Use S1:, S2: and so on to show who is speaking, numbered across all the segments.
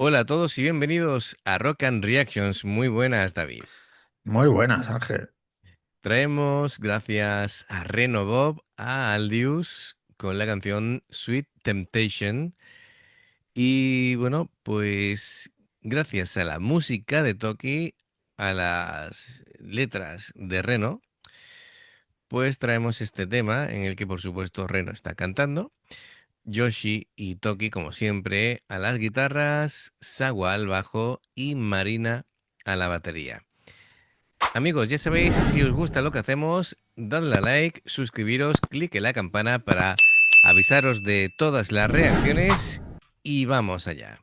S1: Hola a todos y bienvenidos a Rock and Reactions. Muy buenas, David.
S2: Muy buenas, Ángel.
S1: Traemos, gracias a Reno Bob, a Aldius con la canción Sweet Temptation. Y bueno, pues gracias a la música de Toki, a las letras de Reno, pues traemos este tema en el que por supuesto Reno está cantando. Yoshi y Toki, como siempre, a las guitarras, Sawa al bajo y Marina a la batería. Amigos, ya sabéis, si os gusta lo que hacemos, dadle a like, suscribiros, clique la campana para avisaros de todas las reacciones y vamos allá.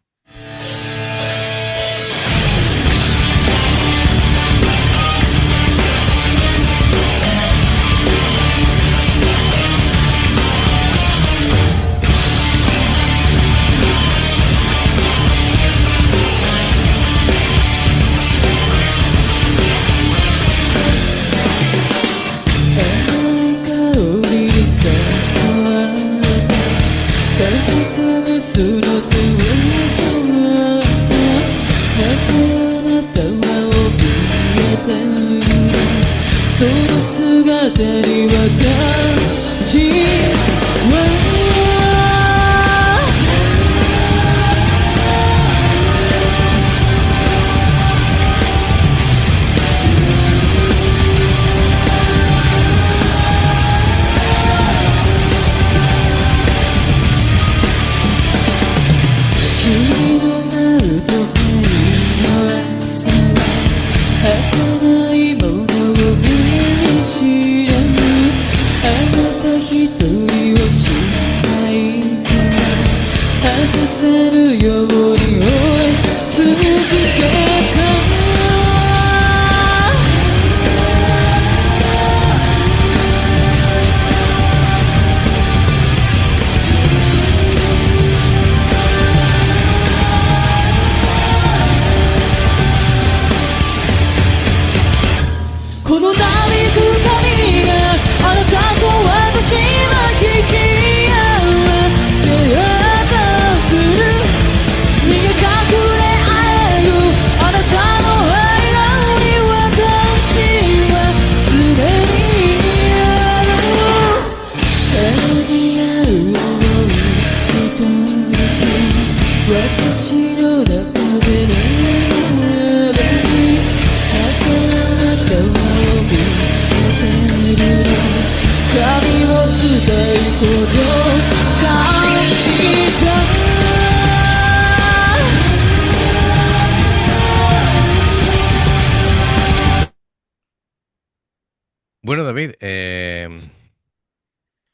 S1: Bueno, David,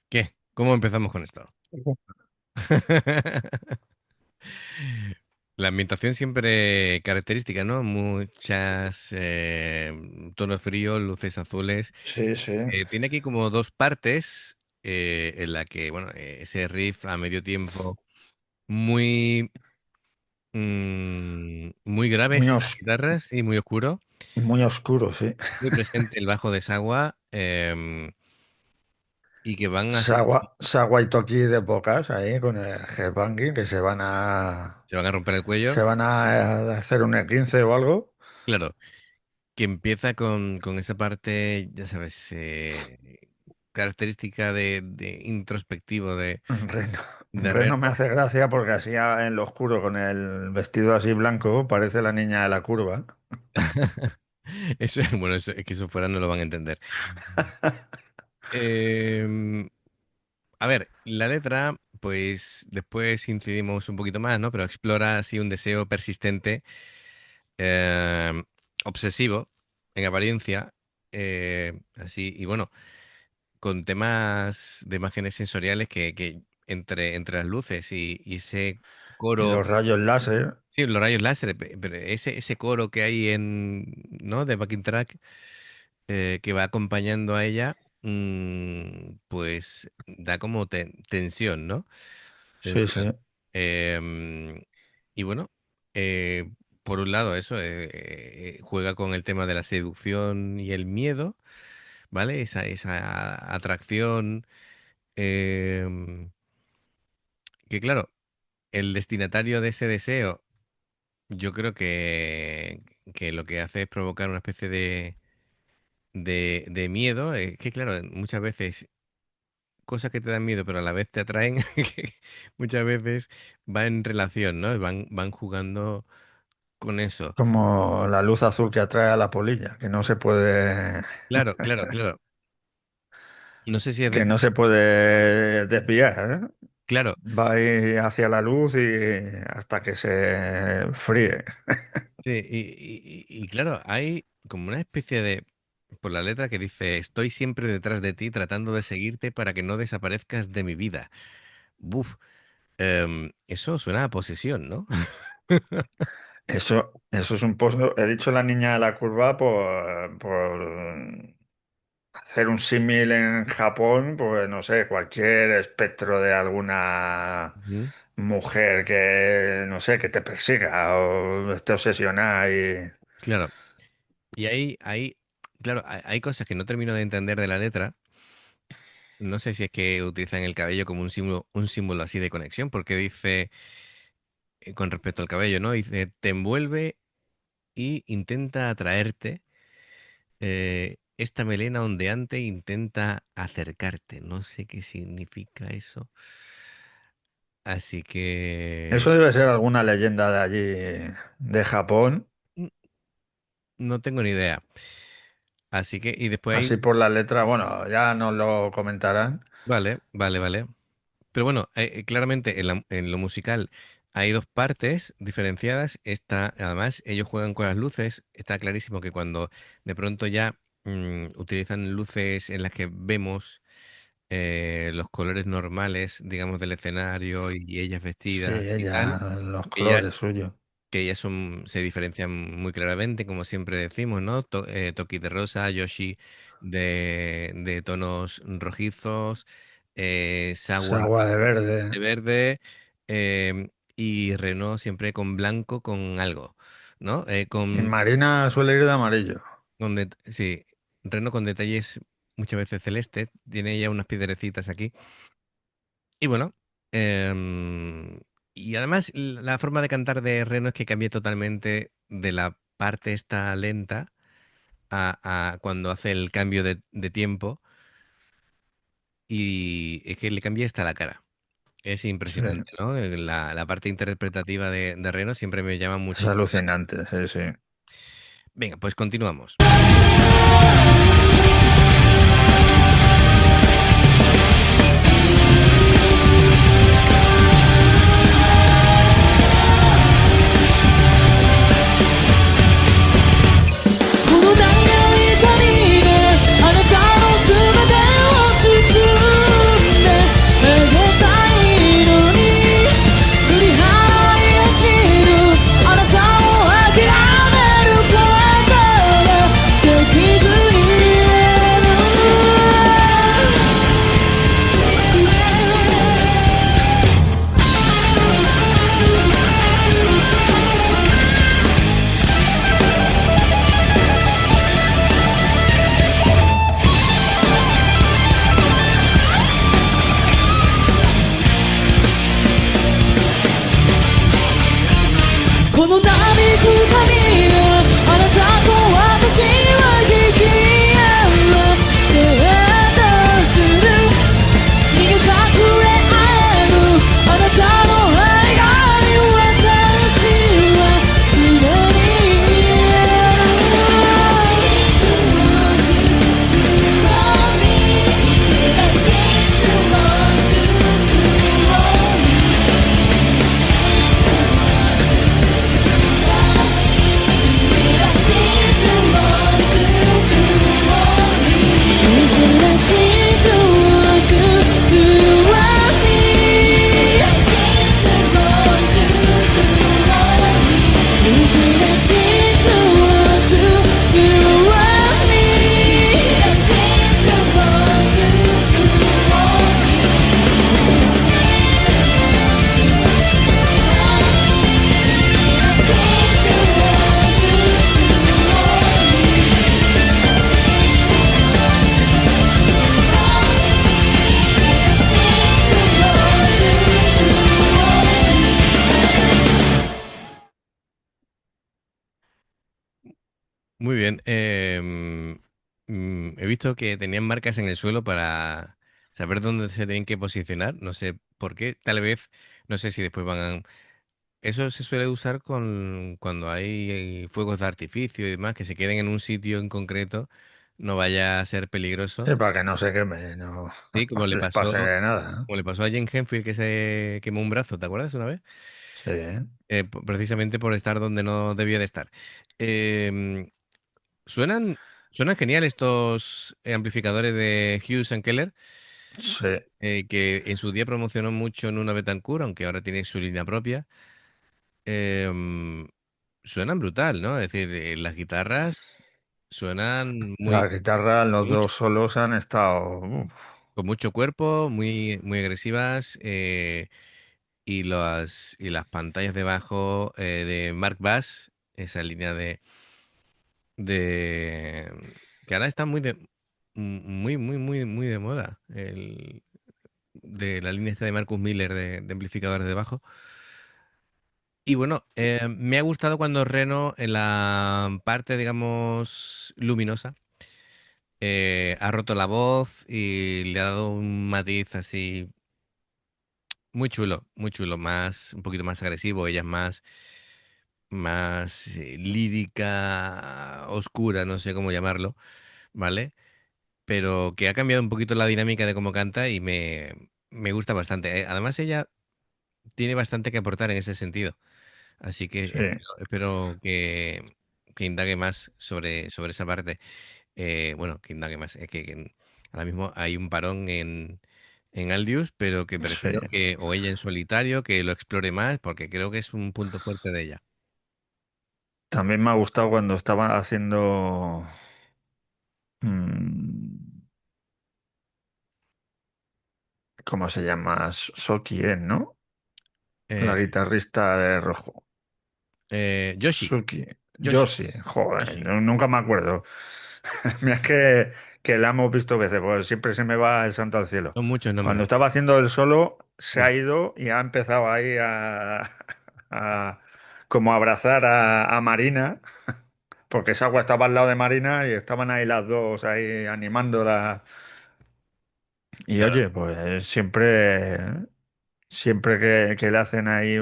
S1: ¿qué? ¿Cómo empezamos con esto? La ambientación siempre característica, ¿no? Muchas tonos fríos, luces azules.
S2: Sí, sí.
S1: Tiene aquí como dos partes en la que, bueno, ese riff a medio tiempo muy, muy
S2: Muy,
S1: graves las
S2: os-
S1: guitarras y muy oscuro.
S2: muy oscuro, sí.
S1: Muy presente el bajo de Sawa y que van así,
S2: Sawa y Toki de bocas ahí con el headbanging que
S1: se van a romper el cuello.
S2: se van a hacer un E15 o algo.
S1: Claro, que empieza con esa parte, ya sabes, característica de introspectivo
S2: Reno,
S1: de
S2: Reno me
S1: Reno.
S2: hace gracia porque así en lo oscuro con el vestido así blanco parece la niña de la curva.
S1: Eso es, bueno, es que eso fuera no lo van a entender. Em, a ver, la letra, pues después incidimos un poquito más, ¿no? Pero explora así un deseo persistente, em, obsesivo, en apariencia, así, y bueno, con temas de imágenes sensoriales que entre las luces y ese
S2: Y
S1: coro,
S2: los rayos láser.
S1: sí, los rayos láser, pero ese coro que hay ¿no? De backing track que va acompañando a ella, pues da como tensión, ¿no?
S2: Sí, sí.
S1: Tensión. Em, y bueno, eh, por un lado eso, juega con el tema de la seducción y el miedo, ¿vale? Esa atracción, em, que claro, el destinatario de ese deseo yo creo que lo que hace es provocar una especie de miedo. Es que, claro, muchas veces cosas que te dan miedo, pero a la vez te atraen, que muchas veces va en relación, ¿no? Van jugando con eso.
S2: Como la luz azul que atrae a la polilla,
S1: Claro, claro, claro. No sé si es
S2: que
S1: de...
S2: no se puede desviar, ¿eh?
S1: Claro,
S2: Va a ir hacia la luz y hasta que se fríe.
S1: sí, y claro, hay como una especie de... Por la letra que dice, estoy siempre detrás de ti tratando de seguirte para que no desaparezcas de mi vida. Buf, eso suena a posesión, ¿no?
S2: Eso es un pozo. He dicho la niña de la curva por hacer un símil en Japón, pues no sé, cualquier espectro de alguna
S1: Ujú.
S2: mujer que, no sé, que te persiga o esté obsesionada y...
S1: Claro, y claro, hay cosas que no termino de entender de la letra. No sé si es que utilizan el cabello como un símbolo así de conexión, porque dice, con respecto al cabello, ¿no? Dice, te envuelve y intenta atraerte. Esta melena ondeante intenta acercarte. No sé qué significa eso. Así que
S2: Eso debe ser alguna leyenda de allí, de Japón.
S1: mm, no tengo ni idea. Así que, y después
S2: Así por la letra, bueno, ya nos lo comentarán.
S1: vale, vale, vale. Pero bueno, claramente en lo musical hay dos partes diferenciadas. Además, ellos juegan con las luces. Está clarísimo que cuando de pronto ya utilizan luces en las que vemos los colores normales, digamos, del escenario y ellas
S2: Sí,
S1: vestidas y tal,
S2: ella, los
S1: que ya,
S2: colores suyos.
S1: que ellas se diferencian muy claramente, como siempre decimos, ¿no? Toki de rosa, Yoshi de tonos rojizos,
S2: Esa
S1: Sawa
S2: agua de verde.
S1: de verde, y Renault siempre con blanco con algo, ¿no?
S2: Y Marina suele ir de amarillo.
S1: Sí, Renault con detalles muchas veces celestes, tiene ya unas piedrecitas aquí. Y bueno, em, y además la forma de cantar de Renault es que cambia totalmente de la parte esta lenta a cuando hace el cambio de tiempo, y es que le cambia hasta la cara. Es
S2: Sí,
S1: impresionante, ¿no? La parte interpretativa de Reno siempre me llama
S2: es
S1: muchísimo la atención.
S2: alucinante, sí, sí.
S1: Venga, pues continuamos. Muy bien. He visto que tenían marcas en el suelo para saber dónde se tienen que posicionar. No sé por qué. Tal vez, no sé si después van a... Eso se suele usar cuando hay fuegos de artificio y demás, que se queden en un sitio en concreto, no vaya a ser peligroso.
S2: Sí, para que no se queme, no,
S1: Sí,
S2: no les pase nada, ¿no?
S1: como le pasó a Jane Henfield que se quemó un brazo, ¿te acuerdas una vez?
S2: Sí,
S1: Precisamente por estar donde no debía de estar. Em, suenan, suenan genial estos amplificadores de Hughes and Keller,
S2: sí.
S1: que en su día promocionó mucho en una Betancourt, aunque ahora tiene su línea propia. Em, suenan brutal, ¿no? Es decir, las guitarras suenan
S2: La guitarra, los
S1: muy-
S2: dos solos han estado...
S1: con mucho cuerpo, muy agresivas. Y las pantallas debajo de Mark Bass, esa línea que ahora está muy de moda, de la línea esta de Marcus Miller de amplificadores de bajo. Y bueno, me ha gustado cuando Reno en la parte, digamos, luminosa, ha roto la voz y le ha dado un matiz así muy chulo, más, un poquito más agresivo. Ella es más lírica, oscura, no sé cómo llamarlo, ¿vale? Pero que ha cambiado un poquito la dinámica de cómo canta y me gusta bastante. Además, ella tiene bastante que aportar en ese sentido, así que
S2: Sí,
S1: espero que indague más sobre esa parte. Bueno, que indague más. Es que ahora mismo hay un parón en Aldius, pero que
S2: sí.
S1: prefiero que, o ella en solitario, que lo explore más, porque creo que es un punto fuerte de ella.
S2: También me ha gustado cuando estaba haciendo... mm, ¿cómo se llama? Soki, ¿no? La
S1: Eh,
S2: guitarrista de Rojo.
S1: Yoshi,
S2: Suki.
S1: Yoshi,
S2: Yoshi. Joder,
S1: Yoshi.
S2: nunca me acuerdo. Mira, es que la hemos visto veces, pues siempre se me va el santo al cielo.
S1: Son muchos
S2: Cuando
S1: nombres.
S2: estaba haciendo el solo, se
S1: Mm.
S2: ha ido y ha empezado ahí a- como a abrazar a Marina, porque esa agua estaba al lado de Marina y estaban ahí las dos ahí animándola. Y
S1: Claro,
S2: oye, pues siempre que le hacen ahí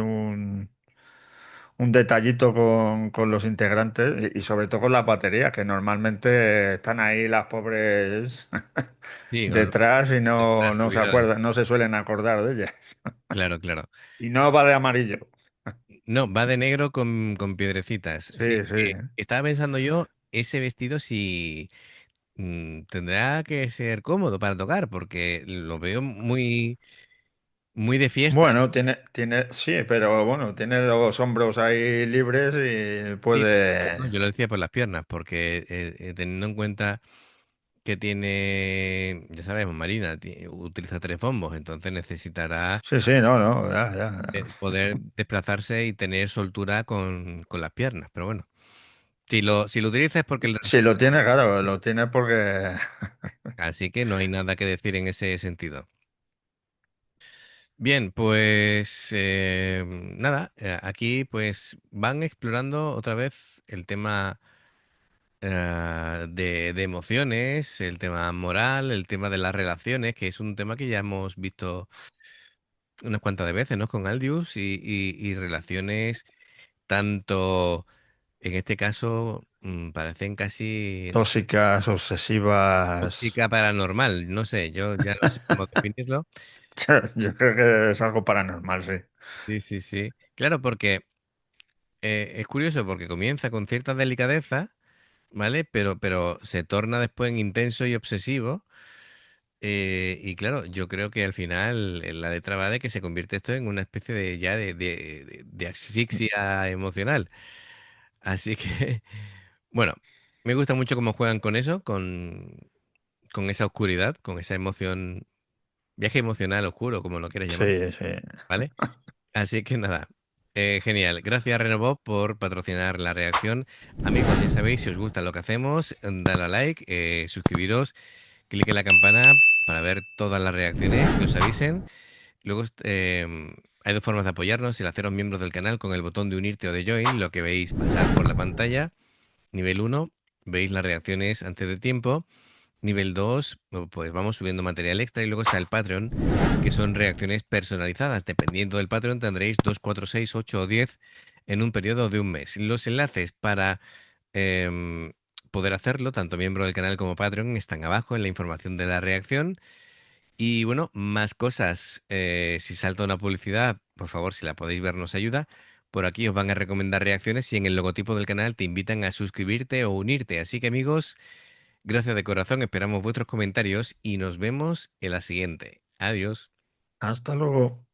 S2: un detallito con los integrantes y sobre todo con las baterías, que normalmente están ahí las pobres
S1: sí,
S2: detrás y
S1: las
S2: no se
S1: olvidadas.
S2: acuerdan, no se suelen acordar de ellas.
S1: Claro, claro.
S2: Y no va de amarillo.
S1: No, va de negro con piedrecitas. Sí,
S2: Sí, sí.
S1: estaba pensando yo, ese vestido si tendrá que ser cómodo para tocar, porque lo veo muy de fiesta.
S2: Bueno, sí, pero bueno, tiene los hombros ahí libres y
S1: Sí, no,
S2: puede.
S1: yo lo decía por las piernas, porque teniendo en cuenta que tiene, ya sabemos, Marina, utiliza tres bombos, entonces necesitará
S2: Sí, sí, no, no, ya, ya, ya.
S1: poder desplazarse y tener soltura con las piernas. Pero bueno, si lo utiliza es porque el
S2: Si
S1: resulta.
S2: lo tiene, claro, lo tiene porque.
S1: Así que no hay nada que decir en ese sentido. Bien, pues nada, aquí pues van explorando otra vez el tema de emociones, el tema moral, el tema de las relaciones, que es un tema que ya hemos visto unas cuantas de veces, ¿no? Con Aldius y relaciones tanto, en este caso, parecen casi
S2: Tóxicas, obsesivas.
S1: tóxica paranormal, no sé, yo ya no sé cómo definirlo.
S2: Yo creo que es algo paranormal, sí.
S1: Sí, sí, sí. Claro, porque es curioso porque comienza con cierta delicadeza, ¿vale? Pero se torna después en intenso y obsesivo. Y claro, yo creo que al final la letra va de que se convierte esto en una especie de ya de asfixia emocional. Así que, bueno, me gusta mucho cómo juegan con eso, con esa oscuridad, con esa emoción, viaje emocional oscuro, como lo quieras llamar,
S2: Sí, sí.
S1: ¿vale? Así que nada, genial. Gracias, Renovo, por patrocinar la reacción. Amigos, ya sabéis, si os gusta lo que hacemos, dale a like, suscribiros, clic en la campana para ver todas las reacciones que os avisen. Luego, hay dos formas de apoyarnos: el haceros miembros del canal con el botón de unirte o de join, lo que veis pasar por la pantalla, nivel uno. veis las reacciones antes de tiempo. Nivel 2, pues vamos subiendo material extra y luego está el Patreon, que son reacciones personalizadas. Dependiendo del Patreon tendréis 2, 4, 6, 8 o 10 en un periodo de un mes. Los enlaces para em, poder hacerlo, tanto miembro del canal como Patreon, están abajo en la información de la reacción. Y bueno, más cosas. Si salta una publicidad, por favor, si la podéis ver, nos ayuda. Por aquí os van a recomendar reacciones y en el logotipo del canal te invitan a suscribirte o unirte. Así que amigos, gracias de corazón, esperamos vuestros comentarios y nos vemos en la siguiente. Adiós.
S2: Hasta luego.